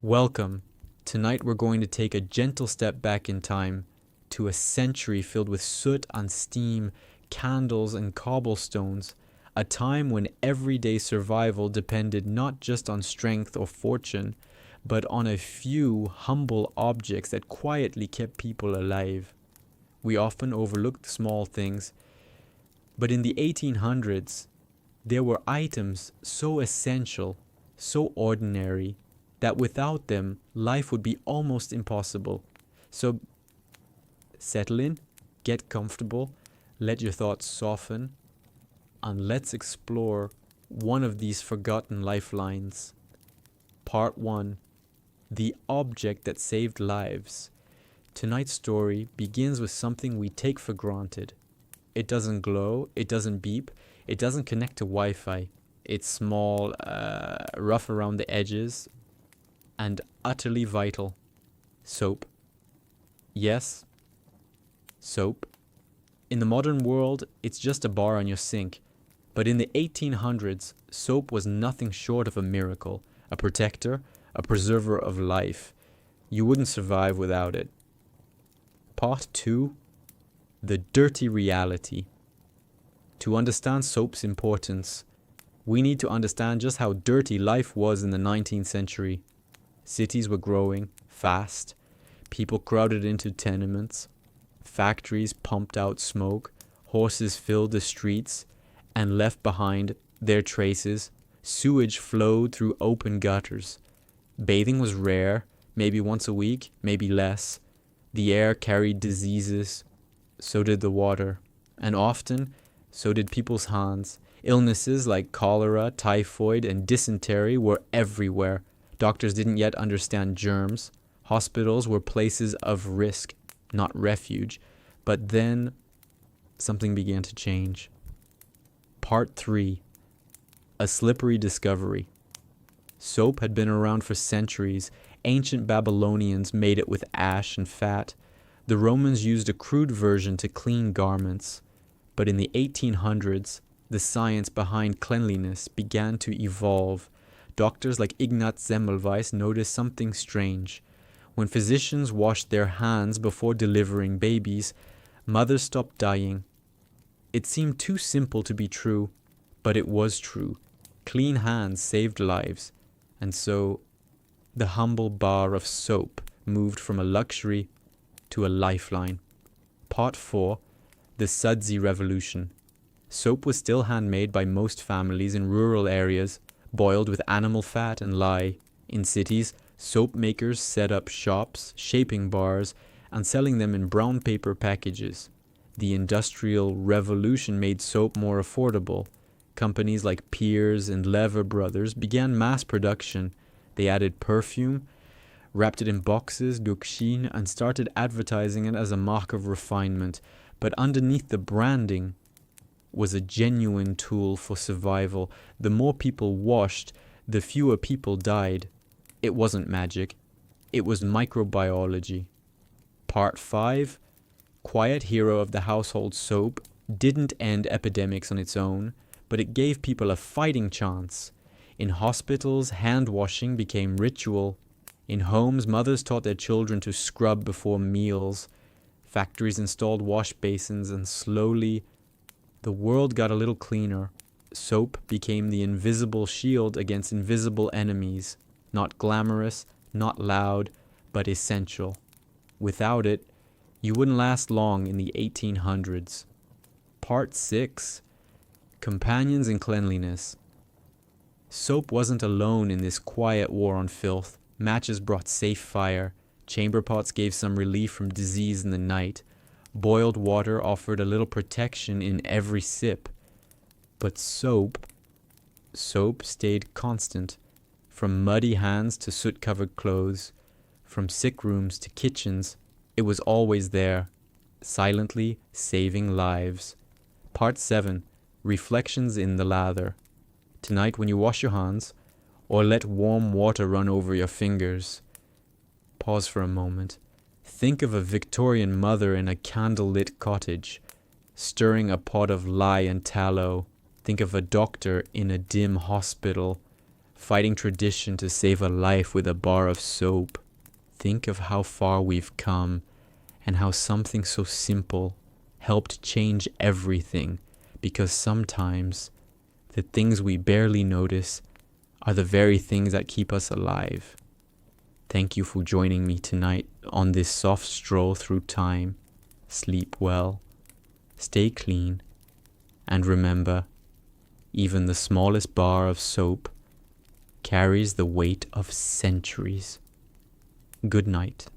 Welcome. Tonight we're going to take a gentle step back in time to a century filled with soot and steam, candles and cobblestones, a time when everyday survival depended not just on strength or fortune, but on a few humble objects that quietly kept people alive. We often overlook the small things, but in the 1800s, there were items so essential, so ordinary, that without them, life would be almost impossible. So settle in, get comfortable, let your thoughts soften, and let's explore one of these forgotten lifelines. Part 1. The object that saved lives. Tonight's story begins with something we take for granted. It doesn't glow, it doesn't beep, it doesn't connect to Wi-Fi. It's small, rough around the edges, and utterly vital. Soap. Yes, soap. In the modern world, it's just a bar on your sink. But in the 1800s, soap was nothing short of a miracle, a protector, a preserver of life. You wouldn't survive without it. Part 2. The dirty reality. To understand soap's importance, we need to understand just how dirty life was in the 19th century. Cities were growing fast. People crowded into tenements. Factories pumped out smoke. Horses filled the streets and left behind their traces. Sewage flowed through open gutters. Bathing was rare, maybe once a week, maybe less. The air carried diseases. So did the water. And often, so did people's hands. Illnesses like cholera, typhoid, and dysentery were everywhere. Doctors didn't yet understand germs. Hospitals were places of risk, not refuge. But then something began to change. Part 3. A slippery discovery. Soap had been around for centuries. Ancient Babylonians made it with ash and fat. The Romans used a crude version to clean garments. But in the 1800s, the science behind cleanliness began to evolve. Doctors like Ignaz Semmelweis noticed something strange. When physicians washed their hands before delivering babies, mothers stopped dying. It seemed too simple to be true, but it was true. Clean hands saved lives, and so the humble bar of soap moved from a luxury to a lifeline. Part 4. The Sudsy Revolution. Soap was still handmade by most families in rural areas, boiled with animal fat and lye. In cities, soap makers set up shops, shaping bars, and selling them in brown paper packages. The Industrial Revolution made soap more affordable. Companies like Peers and Lever Brothers began mass production. They added perfume, wrapped it in boxes, duxine, and started advertising it as a mark of refinement. But underneath the branding was a genuine tool for survival. The more people washed, the fewer people died. It wasn't magic. It was microbiology. Part 5. Quiet hero of the household soap didn't end epidemics on its own, but it gave people a fighting chance. In hospitals, hand washing became ritual. In homes, mothers taught their children to scrub before meals. Factories installed wash basins, and slowly the world got a little cleaner. Soap became the invisible shield against invisible enemies. Not glamorous, not loud, but essential. Without it, you wouldn't last long in the 1800s. Part 6. Companions in Cleanliness. Soap wasn't alone in this quiet war on filth. Matches brought safe fire. Chamber pots gave some relief from disease in the night. Boiled water offered a little protection in every sip. But soap stayed constant. From muddy hands to soot-covered clothes, from sick rooms to kitchens, it was always there, silently saving lives. Part 7. Reflections in the lather. Tonight when you wash your hands, or let warm water run over your fingers, pause for a moment. Think of a Victorian mother in a candlelit cottage, stirring a pot of lye and tallow. Think of a doctor in a dim hospital, fighting tradition to save a life with a bar of soap. Think of how far we've come and how something so simple helped change everything, because sometimes the things we barely notice are the very things that keep us alive. Thank you for joining me tonight on this soft stroll through time. Sleep well, stay clean, and remember, even the smallest bar of soap carries the weight of centuries. Good night.